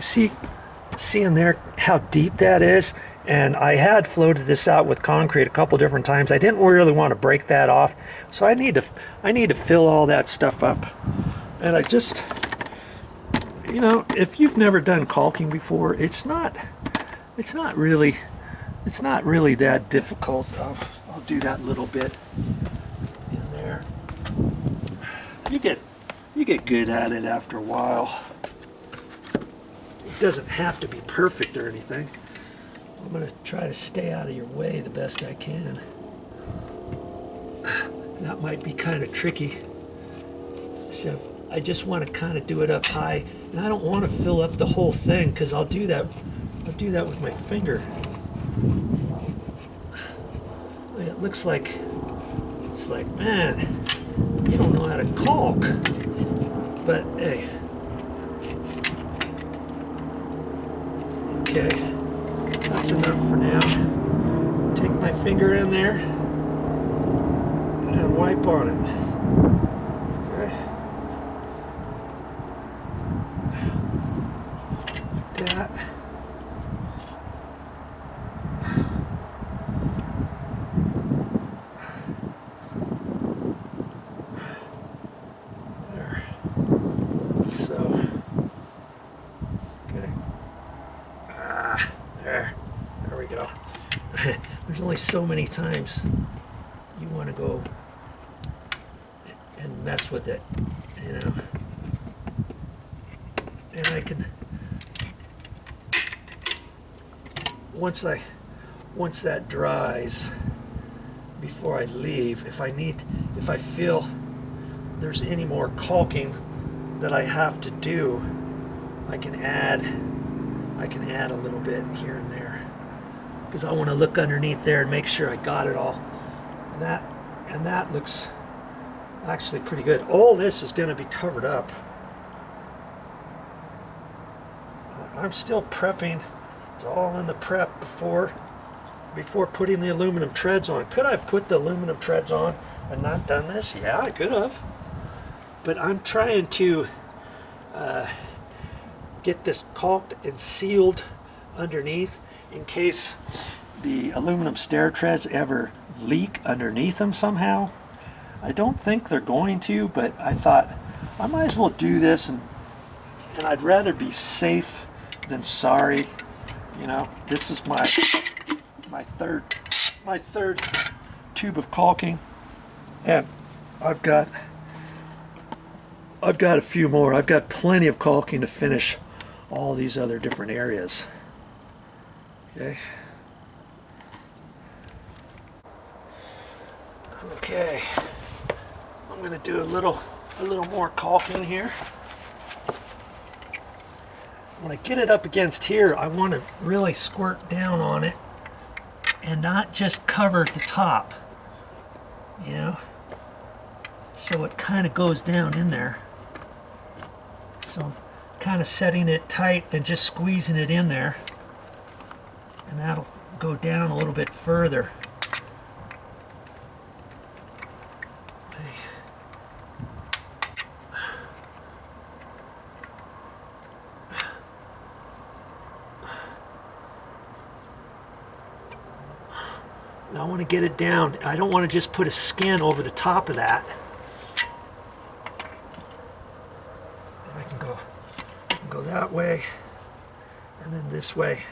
See in there how deep that is? And I had floated this out with concrete a couple different times. I didn't really want to break that off, so I need to fill all that stuff up. And I just, you know, if you've never done caulking before, it's not really that difficult. I'll do that little bit in there. You get good at it after a while. It doesn't have to be perfect or anything. I'm going to try to stay out of your way the best I can. That might be kind of tricky. So I just want to kind of do it up high, and I don't want to fill up the whole thing because I'll do that with my finger. It looks like, it's like, man, you don't know how to caulk. But hey, okay, that's enough for now. Take my finger in there and wipe on it. Okay. Like that. There. So, okay. There we go. There's only so many times you want to go and mess with it, you know. And I can, once that dries, before I leave, if I feel there's any more caulking that I have to do, I can add a little bit here and there, because I want to look underneath there and make sure I got it all. And that looks actually pretty good. All this is going to be covered up. I'm still prepping. It's all in the prep before putting the aluminum treads on. Could I have put the aluminum treads on and not done this? Yeah, I could have. But I'm trying to get this caulked and sealed underneath in case the aluminum stair treads ever leak underneath them somehow. I don't think they're going to, but I thought I might as well do this, and I'd rather be safe than sorry. You know, this is my third tube of caulking, and I've got a few more. I've got plenty of caulking to finish all these other different areas. Okay. Okay. I'm going to do a little more caulking here. When I get it up against here, I want to really squirt down on it and not just cover the top, you know, so it kind of goes down in there. So I'm kind of setting it tight and just squeezing it in there, and that'll go down a little bit further. Now I want to get it down. I don't want to just put a skin over the top of that. And I can go that way and then this way.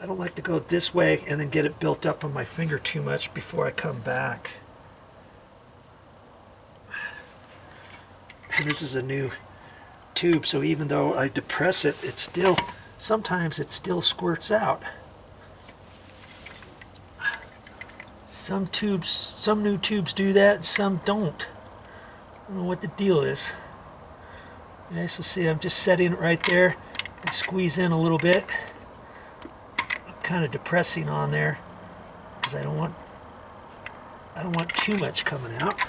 I don't like to go this way and then get it built up on my finger too much before I come back. And this is a new tube, so even though I depress it, sometimes it still squirts out. Some new tubes do that, some don't. I don't know what the deal is. Okay, so see, I'm just setting it right there and squeeze in a little bit. I'm kind of depressing on there because I don't want too much coming out.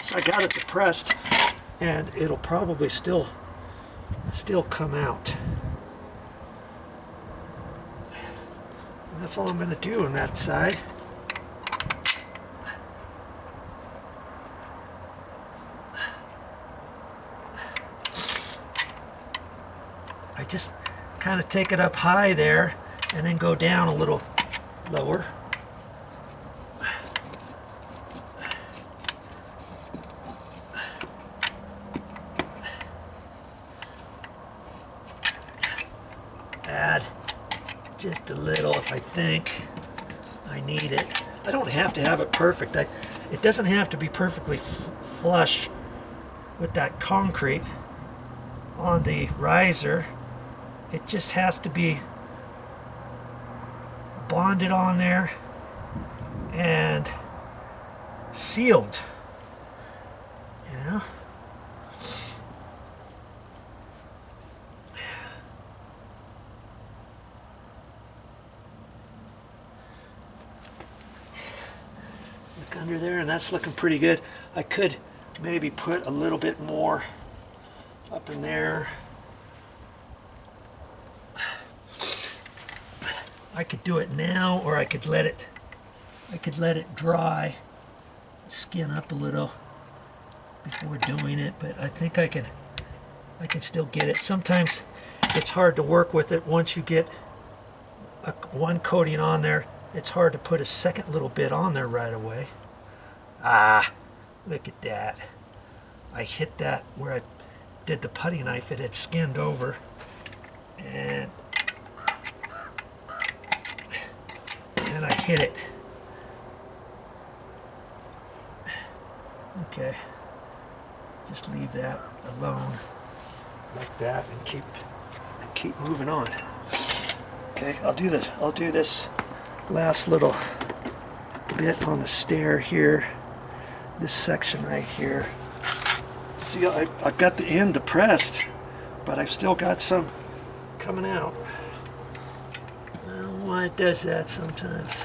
So I got it depressed, and it'll probably still come out. And that's all I'm going to do on that side. I just kind of take it up high there and then go down a little lower. Add just a little if I think I need it. I don't have to have it perfect. It doesn't have to be perfectly flush with that concrete on the riser. It just has to be bonded on there and sealed, you know. Look under there, and that's looking pretty good. I could maybe put a little bit more up in there. I could do it now, or I could let it dry, skin up a little before doing it, but I think I can still get it. Sometimes it's hard to work with it once you get one coating on there. It's hard to put a second little bit on there right away. Ah, look at that. I hit that where I did the putty knife. It had skinned over, and I hit it. Okay, just leave that alone like that and keep moving on. Okay, I'll do this last little bit on the stair here, this section right here. See, I've got the end depressed, but I've still got some coming out. I don't know why it does that sometimes.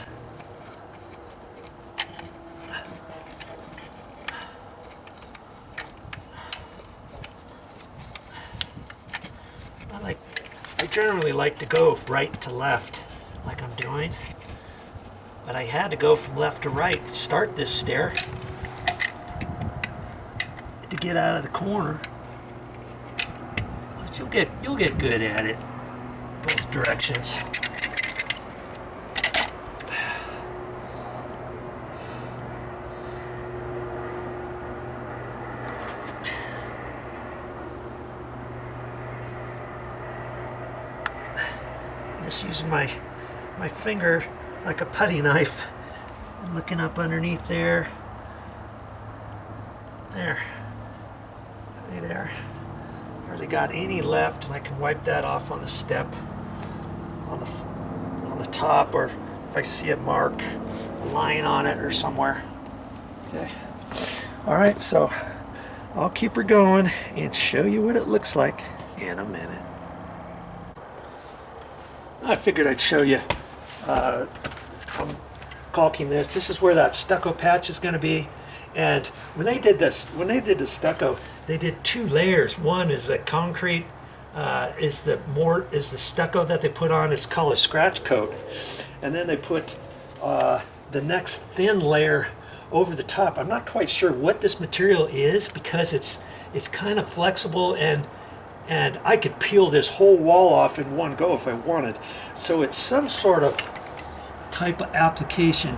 I generally like to go right to left, like I'm doing, but I had to go from left to right to start this stair to get out of the corner. But you'll get good at it, both directions. Just using my finger like a putty knife and looking up underneath there. There. See there? Hardly got any left, and I can wipe that off on the step on the top, or if I see a mark, a line on it or somewhere. Okay. All right, so I'll keep her going and show you what it looks like in a minute. I figured I'd show you. I'm caulking this. This is where that stucco patch is going to be. And when they did the stucco, they did two layers. One is the concrete, is the stucco that they put on. It's called a scratch coat. And then they put the next thin layer over the top. I'm not quite sure what this material is, because it's kind of flexible, and I could peel this whole wall off in one go if I wanted. So it's some sort of type of application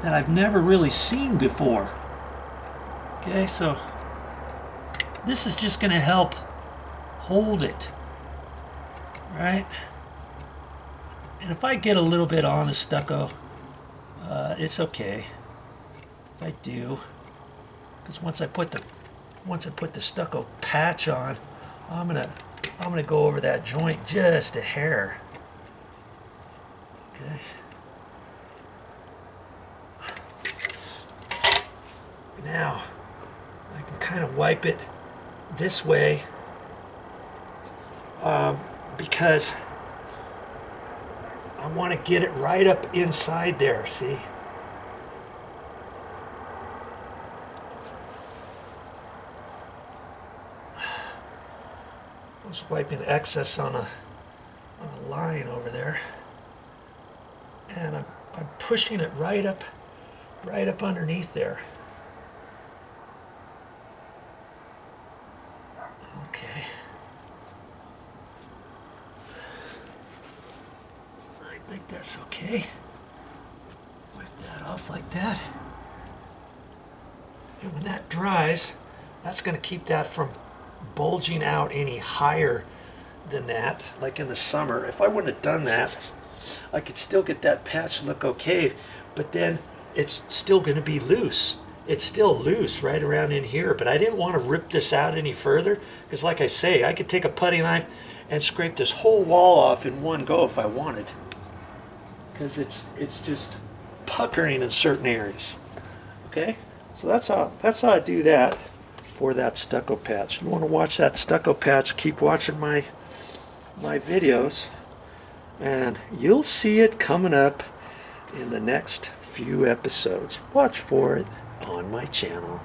that I've never really seen before. Okay, so this is just going to help hold it, right? And if I get a little bit on the stucco, it's okay if I do, because once I put the stucco patch on, I'm gonna go over that joint just a hair. Okay. Now I can kind of wipe it this way, because I want to get it right up inside there. See? Just wiping the excess on a line over there, and I'm pushing it right up underneath there. Okay. think that's okay. Wipe that off like that. And when that dries, that's going to keep that from bulging out any higher than that, like in the summer. If I wouldn't have done that, I could still get that patch look okay, but then it's still going to be loose. It's still loose right around in here, but I didn't want to rip this out any further, because like I say, I could take a putty knife and scrape this whole wall off in one go if I wanted, because it's just puckering in certain areas. Okay, so that's how I do that for that stucco patch. You want to watch that stucco patch, keep watching my videos, and you'll see it coming up in the next few episodes. Watch for it on my channel.